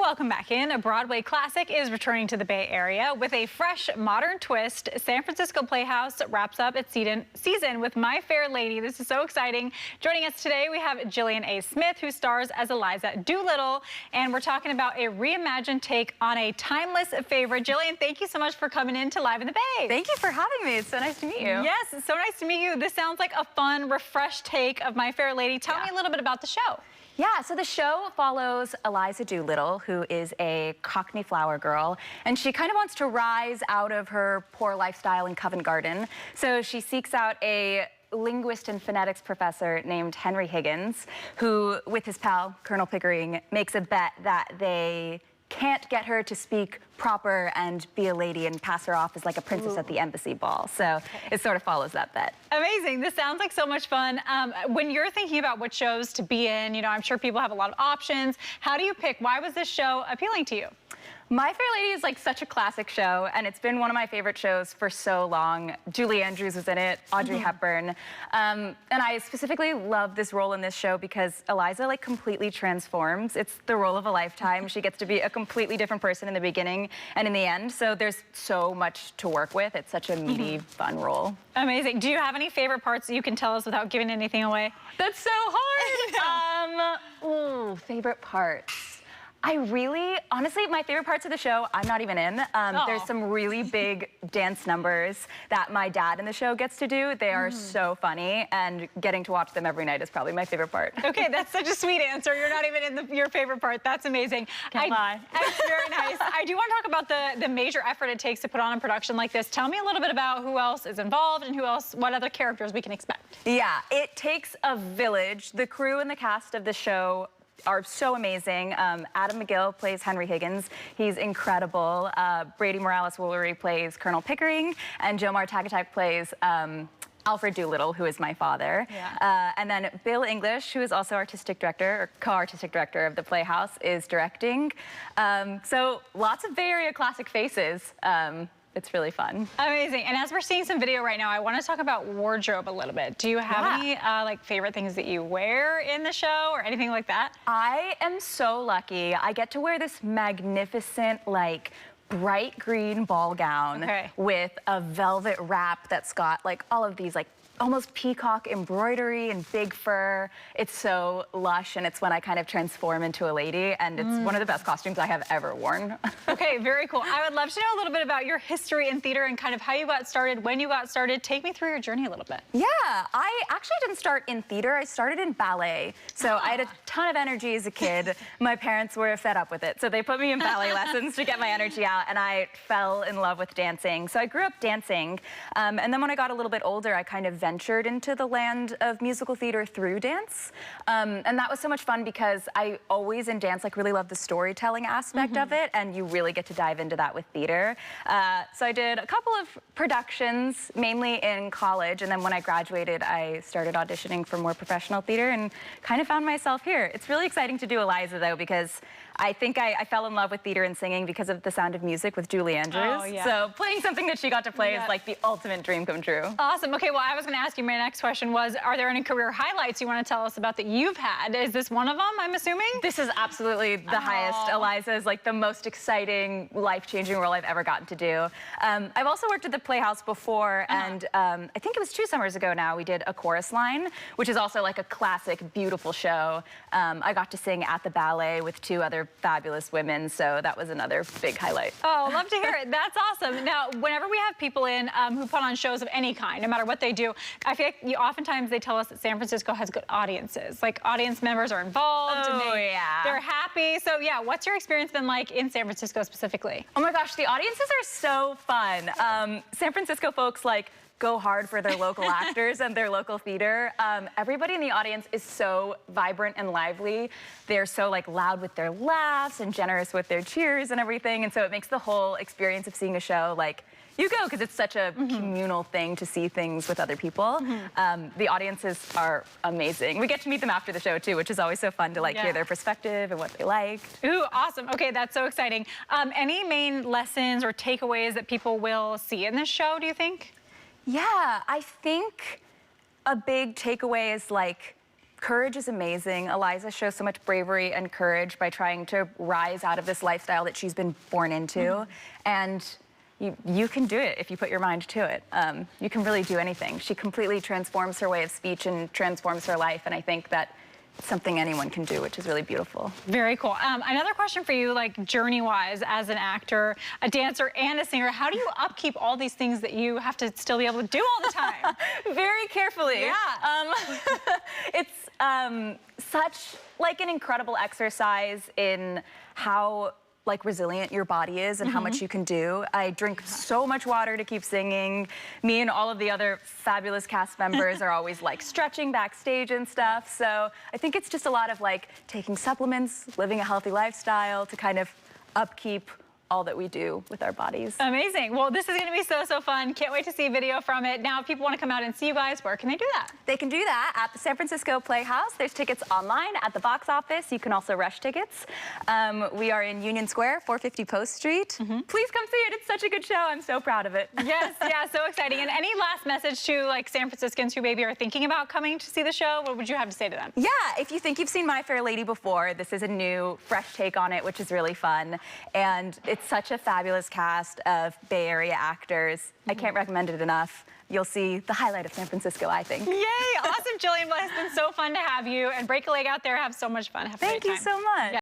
Welcome back in. A Broadway classic is returning to the Bay Area with a fresh, modern twist. San Francisco Playhouse wraps up its season with My Fair Lady. This is so exciting. Joining us today, we have Jillian A. Smith, who stars as Eliza Doolittle, and we're talking about a reimagined take on a timeless favorite. Jillian, thank you so much for coming in to Live in the Bay. Thank you for having me. It's so nice to meet you. Yes, it's so nice to meet you. This sounds like a fun, refreshed take of My Fair Lady. Tell me a little bit about the show. Yeah, so the show follows Eliza Doolittle, who is a Cockney flower girl, and she kind of wants to rise out of her poor lifestyle in Covent Garden. So she seeks out a linguist and phonetics professor named Henry Higgins, who, with his pal, Colonel Pickering, makes a bet that they can't get her to speak proper and be a lady and pass her off as like a princess at the embassy ball. So it sort of follows that bet. Amazing. This sounds like so much fun. When you're thinking about what shows to be in, you know, I'm sure people have a lot of options. How do you pick? Why was this show appealing to you? My Fair Lady is like such a classic show, and it's been one of my favorite shows for so long. Julie Andrews was in it, Audrey Hepburn. And I specifically love this role in this show because Eliza like completely transforms. It's the role of a lifetime. She gets to be a completely different person in the beginning and in the end. So there's so much to work with. It's such a meaty, fun role. Amazing. Do you have any favorite parts that you can tell us without giving anything away? That's so hard. Favorite parts. Honestly, my favorite parts of the show, I'm not even in. There's some really big dance numbers that my dad in the show gets to do. They are so funny, and getting to watch them every night is probably my favorite part. Okay, that's such a sweet answer. You're not even in your favorite part. That's amazing. Can't lie. It's very nice. I do want to talk about the major effort it takes to put on a production like this. Tell me a little bit about who else is involved and what other characters we can expect. Yeah, it takes a village. The crew and the cast of the show are so amazing. Adam McGill plays Henry Higgins. He's incredible. Brady Morales-Woolery plays Colonel Pickering, and Joe Martagatak plays Alfred Doolittle, who is my father. Yeah. And then Bill English, who is also artistic director, or co-artistic director of the Playhouse, is directing. So lots of Bay Area classic faces. It's really fun. Amazing. And as we're seeing some video right now, I want to talk about wardrobe a little bit. Do you have any like favorite things that you wear in the show or anything like that? I am so lucky. I get to wear this magnificent, like, bright green ball gown with a velvet wrap that's got like all of these like almost peacock embroidery and big fur. It's so lush, and it's when I kind of transform into a lady, and it's one of the best costumes I have ever worn. Okay, very cool. I would love to know a little bit about your history in theater and kind of how you got started, when you got started. Take me through your journey a little bit. Yeah, I actually didn't start in theater. I started in ballet. So I had a ton of energy as a kid. My parents were fed up with it, so they put me in ballet lessons to get my energy out, and I fell in love with dancing. So I grew up dancing, and then when I got a little bit older, I kind of ventured into the land of musical theater through dance. And that was so much fun because I always in dance like really love the storytelling aspect of it, and you really get to dive into that with theater. So I did a couple of productions, mainly in college, and then when I graduated, I started auditioning for more professional theater and kind of found myself here. It's really exciting to do Eliza, though, because I think I fell in love with theater and singing because of The Sound of Music with Julie Andrews. So playing something that she got to play is like the ultimate dream come true. Awesome. Okay, well, I was going to ask you, my next question was, are there any career highlights you want to tell us about that you've had? Is this one of them, I'm assuming? This is absolutely the highest. Eliza is like the most exciting, life-changing role I've ever gotten to do. I've also worked at the Playhouse before, and I think it was 2 summers ago now, we did A Chorus Line, which is also like a classic, beautiful show. I got to sing at the ballet with 2 other fabulous women, so that was another big highlight. Oh, love to hear it. That's awesome. Now, whenever we have people in who put on shows of any kind, no matter what they do, I feel like oftentimes they tell us that San Francisco has good audiences. Like, audience members are involved, and they're happy. So, yeah, what's your experience been like in San Francisco specifically? Oh my gosh, the audiences are so fun. San Francisco folks, like, go hard for their local actors and their local theater. Everybody in the audience is so vibrant and lively. They're so like loud with their laughs and generous with their cheers and everything. And so it makes the whole experience of seeing a show like, you go, because it's such a communal thing to see things with other people. The audiences are amazing. We get to meet them after the show too, which is always so fun to like hear their perspective and what they liked. Ooh, awesome. Okay, that's so exciting. Any main lessons or takeaways that people will see in this show, do you think? Yeah, I think a big takeaway is like courage is amazing. Eliza shows so much bravery and courage by trying to rise out of this lifestyle that she's been born into. And you can do it if you put your mind to it. You can really do anything. She completely transforms her way of speech and transforms her life, and I think that it's something anyone can do, which is really beautiful. Very cool. Another question for you, like journey-wise, as an actor, a dancer, and a singer, how do you upkeep all these things that you have to still be able to do all the time? Very carefully. Yeah. It's such like an incredible exercise in how like resilient your body is and how much you can do. I drink so much water to keep singing. Me and all of the other fabulous cast members are always like stretching backstage and stuff. So I think it's just a lot of like taking supplements, living a healthy lifestyle to kind of upkeep all that we do with our bodies. Amazing. Well, this is going to be so fun. Can't wait to see video from it. Now, if people want to come out and see you guys, where can they do that? They can do that at the San Francisco Playhouse. There's tickets online at the box office. You can also rush tickets. We are in Union Square, 450 Post Street. Please come see it. It's such a good show. I'm so proud of it. Yes, yeah, so exciting. And any last message to like San Franciscans who maybe are thinking about coming to see the show? What would you have to say to them? Yeah, if you think you've seen My Fair Lady before, this is a new, fresh take on it, which is really fun. And it's such a fabulous cast of Bay Area actors. I can't recommend it enough. You'll see the highlight of San Francisco, I think. Yay, awesome, Jillian. Well, it's been so fun to have you. And break a leg out there, have so much fun. Have a Thank great you time. so much. Yeah.